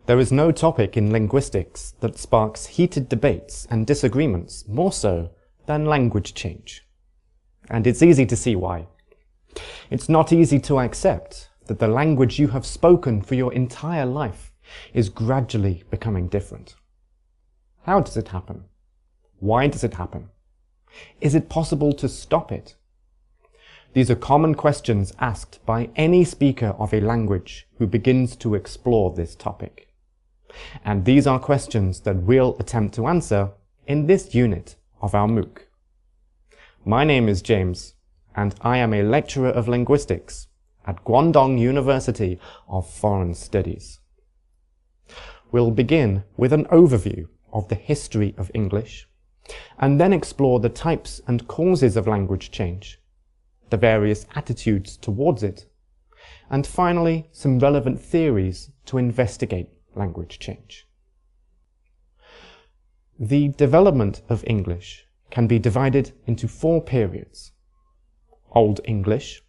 There is no topic in linguistics that sparks heated debates and disagreements more so than language change. And it's easy to see why. It's not easy to accept that the language you have spoken for your entire life is gradually becoming different. How does it happen? Why does it happen? Is it possible to stop it? These are common questions asked by any speaker of a language who begins to explore this topic. And these are questions that we'll attempt to answer in this unit of our MOOC. My name is James, and I am a lecturer of linguistics at Guangdong University of Foreign Studies. We'll begin with an overview of the history of English, and then explore the types and causes of language change, the various attitudes towards it, and finally some relevant theories to investigate language change. The development of English can be divided into 4 periods. Old English,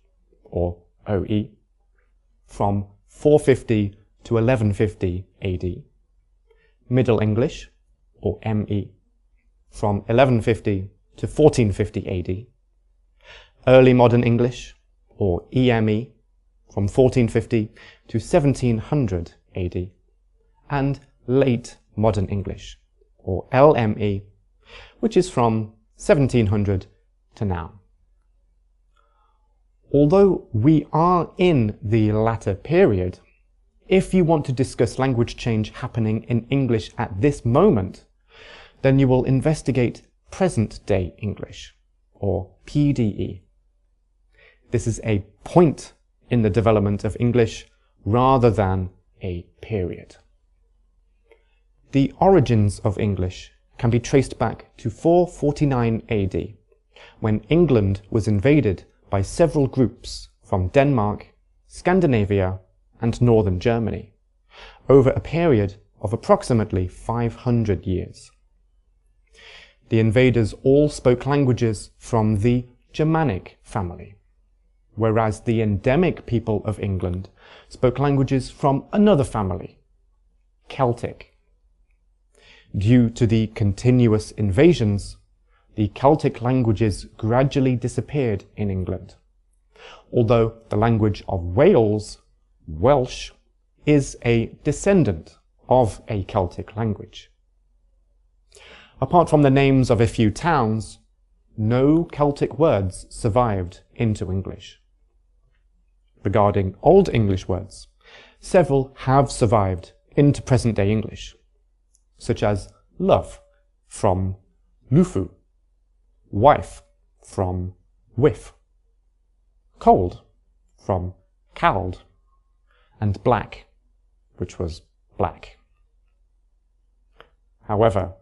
or OE, from 450 to 1150 AD. Middle English, or ME, from 1150 to 1450 AD. Early Modern English, or EME, from 1450 to 1700 AD. And Late Modern English, or LME, which is from 1700 to now. Although we are in the latter period, if you want to discuss language change happening in English at this moment, then you will investigate present-day English, or PDE. This is a point in the development of English rather than a period. The origins of English can be traced back to 449 AD, when England was invaded by several groups from Denmark, Scandinavia, and northern Germany, over a period of approximately 500 years. The invaders all spoke languages from the Germanic family, whereas the endemic people of England spoke languages from another family, Celtic. Due to the continuous invasions, the Celtic languages gradually disappeared in England, although the language of Wales, Welsh, is a descendant of a Celtic language. Apart from the names of a few towns, no Celtic words survived into English. Regarding Old English words, several have survived into present-day English, such as love from lufu, wife from whiff, cold from cald, and black, which was black. However,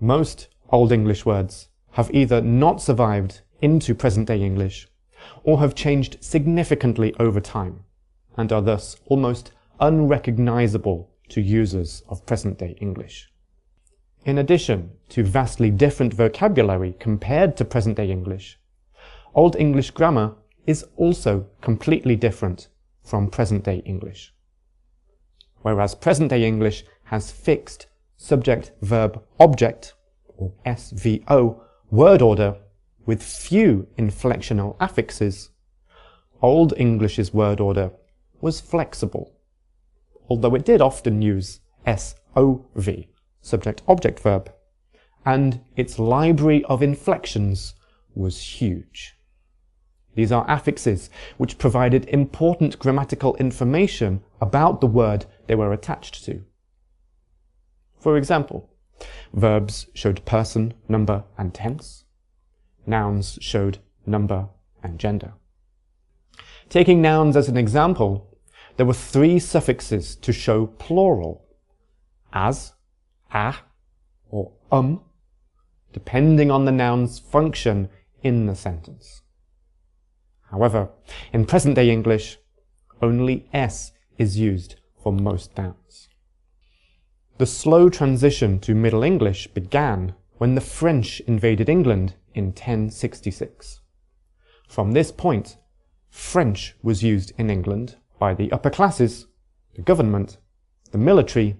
most Old English words have either not survived into present-day English or have changed significantly over time and are thus almost unrecognizable to users of present-day English. In addition to vastly different vocabulary compared to present-day English, Old English grammar is also completely different from present-day English. Whereas present-day English has fixed subject-verb-object, or SVO, word order with few inflectional affixes, Old English's word order was flexible, although it did often use SOV, subject-object-verb, and its library of inflections was huge. These are affixes which provided important grammatical information about the word they were attached to. For example, verbs showed person, number, and tense. Nouns showed number and gender. Taking nouns as an example, there were 3 suffixes to show plural: as, a, or depending on the noun's function in the sentence. However, in present-day English, only s is used for most nouns. The slow transition to Middle English began when the French invaded England in 1066. From this point, French was used in England by the upper classes, the government, the military,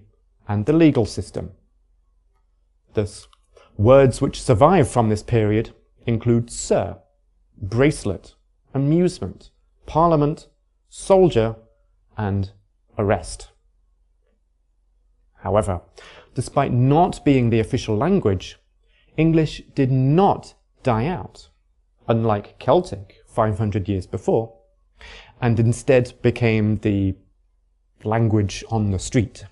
and the legal system. Thus, words which survive from this period include sir, bracelet, amusement, parliament, soldier, and arrest. However, despite not being the official language, English did not die out, unlike Celtic 500 years before, and instead became the language on the street.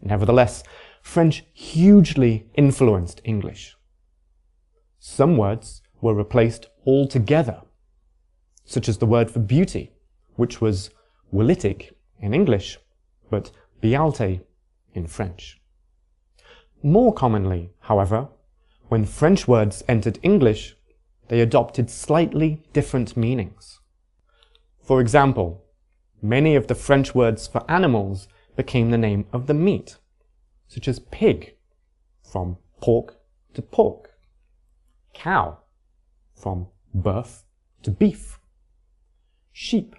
Nevertheless, French hugely influenced English. Some words were replaced altogether, such as the word for beauty, which was wilitig in English, but bialte in French. More commonly, however, when French words entered English, they adopted slightly different meanings. For example, many of the French words for animals became the name of the meat, such as pig, from pork to pork, cow, from bœuf to beef, sheep,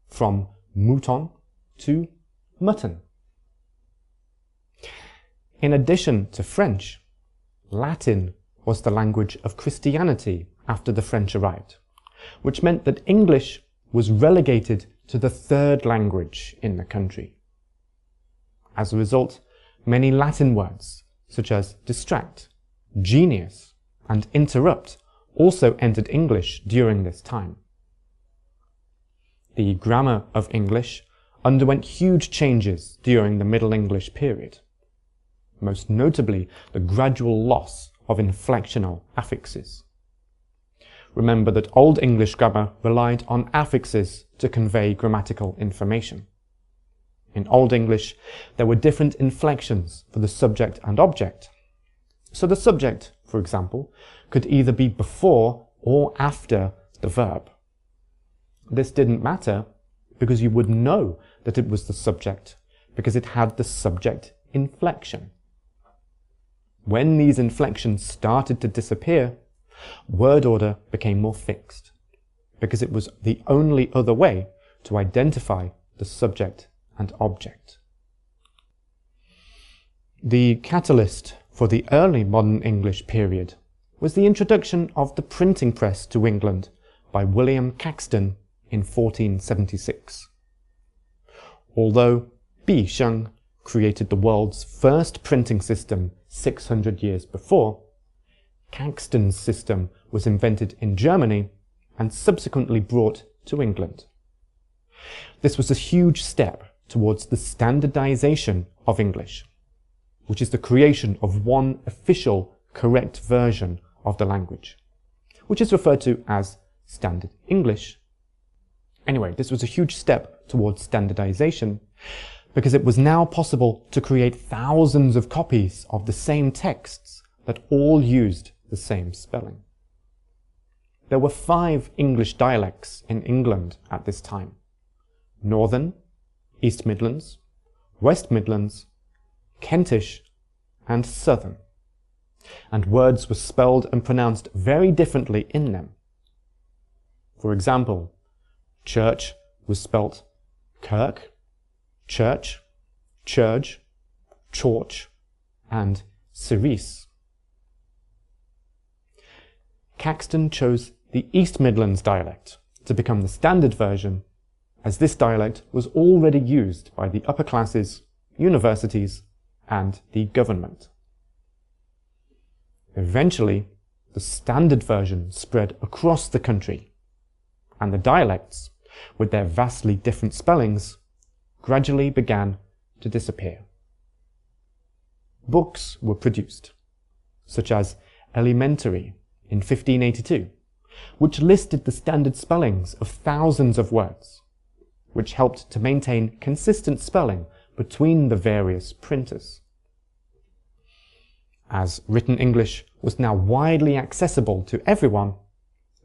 from mouton to mutton. In addition to French, Latin was the language of Christianity after the French arrived, which meant that English was relegated to the third language in the country. As a result, many Latin words, such as distract, genius, and interrupt, also entered English during this time. The grammar of English underwent huge changes during the Middle English period, most notably the gradual loss of inflectional affixes. Remember that Old English grammar relied on affixes to convey grammatical information. In Old English, there were different inflections for the subject and object. So the subject, for example, could either be before or after the verb. This didn't matter because you would know that it was the subject because it had the subject inflection. When these inflections started to disappear, word order became more fixed because it was the only other way to identify the subject and object. The catalyst for the early modern English period was the introduction of the printing press to England by William Caxton in 1476. Although Bi Sheng created the world's first printing system 600 years before, Caxton's system was invented in Germany and subsequently brought to England. This was a huge step towards the standardization of English, which is the creation of one official correct version of the language, which is referred to as Standard English. Anyway, this was a huge step towards standardization because it was now possible to create thousands of copies of the same texts that all used the same spelling. There were 5 English dialects in England at this time: Northern, East Midlands, West Midlands, Kentish, and Southern, and words were spelled and pronounced very differently in them. For example, church was spelt kirk, church, church, chorch, and cerise. Caxton chose the East Midlands dialect to become the standard version, as this dialect was already used by the upper classes, universities, and the government. Eventually, the standard version spread across the country, and the dialects, with their vastly different spellings, gradually began to disappear. Books were produced, such as Elementary in 1582, which listed the standard spellings of thousands of words, which helped to maintain consistent spelling between the various printers. As written English was now widely accessible to everyone,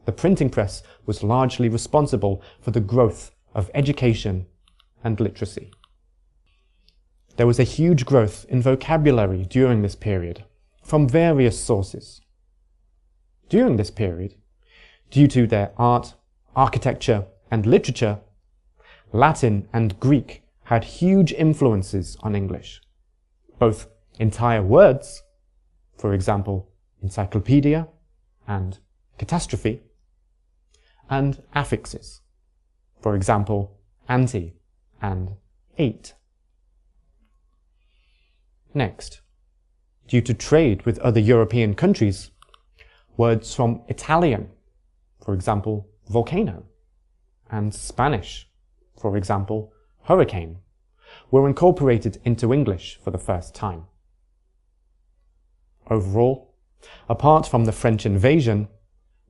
the printing press was largely responsible for the growth of education and literacy. There was a huge growth in vocabulary during this period, from various sources. During this period, due to their art, architecture, and literature, Latin and Greek had huge influences on English, both entire words, for example, encyclopedia and catastrophe, and affixes, for example, anti and ate. Next, due to trade with other European countries, words from Italian, for example, volcano, and Spanish, for example, hurricane, were incorporated into English for the first time. Overall, apart from the French invasion,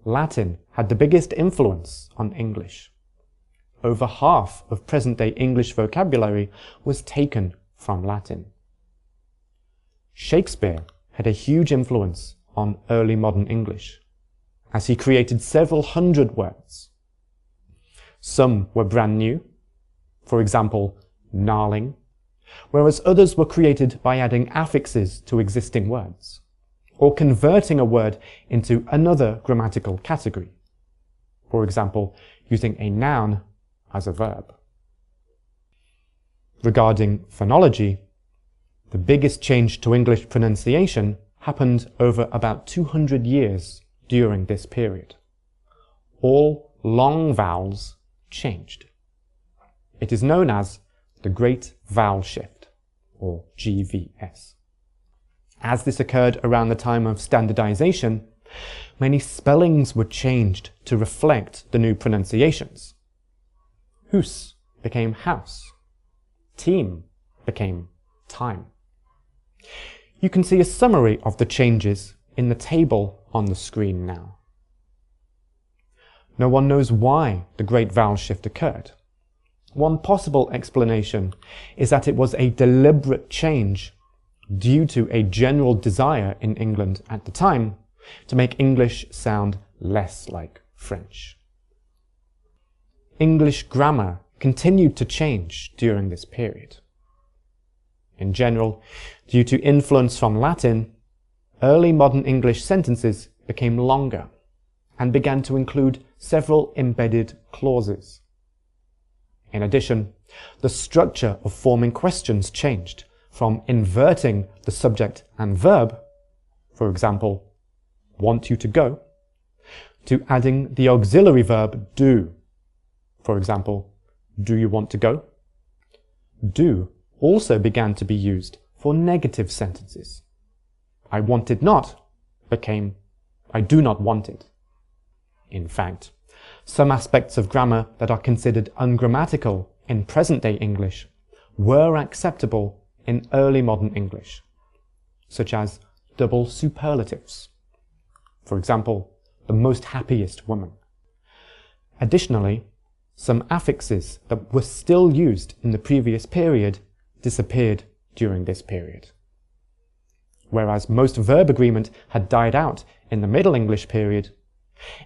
Latin had the biggest influence on English. Over half of present-day English vocabulary was taken from Latin. Shakespeare had a huge influence on early modern English, as he created several hundred words. Some were brand new, for example, gnarling, whereas others were created by adding affixes to existing words, or converting a word into another grammatical category, for example, using a noun as a verb. Regarding phonology, the biggest change to English pronunciation happened over about 200 years during this period. All long vowels changed. It is known as the Great Vowel Shift, or GVS. As this occurred around the time of standardization, many spellings were changed to reflect the new pronunciations. Hus became house. Team became time. You can see a summary of the changes in the table on the screen now. No one knows why the Great Vowel Shift occurred. One possible explanation is that it was a deliberate change due to a general desire in England at the time to make English sound less like French. English grammar continued to change during this period. In general, due to influence from Latin, early modern English sentences became longer and began to include several embedded clauses. In addition, the structure of forming questions changed from inverting the subject and verb, for example, want you to go, to adding the auxiliary verb do, for example, do you want to go? Do also began to be used for negative sentences. I wanted not became I do not want it. In fact, some aspects of grammar that are considered ungrammatical in present-day English were acceptable in early modern English, such as double superlatives. For example, the most happiest woman. Additionally, some affixes that were still used in the previous period disappeared during this period. Whereas most verb agreement had died out in the Middle English period,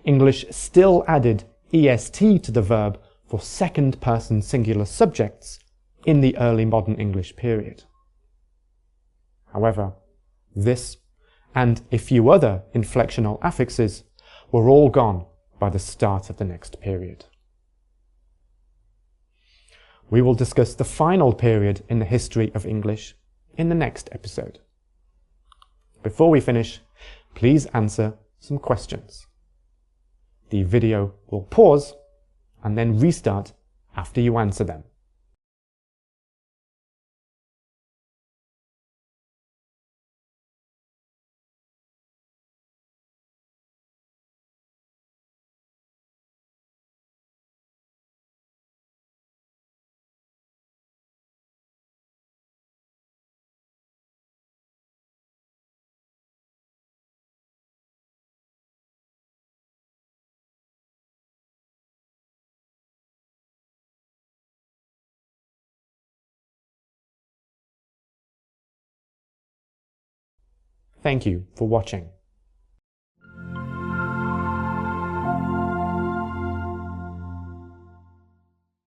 English still added est to the verb for second-person singular subjects in the early modern English period. However, this and a few other inflectional affixes were all gone by the start of the next period. We will discuss the final period in the history of English in the next episode. Before we finish, please answer some questions. The video will pause and then restart after you answer them. Thank you for watching.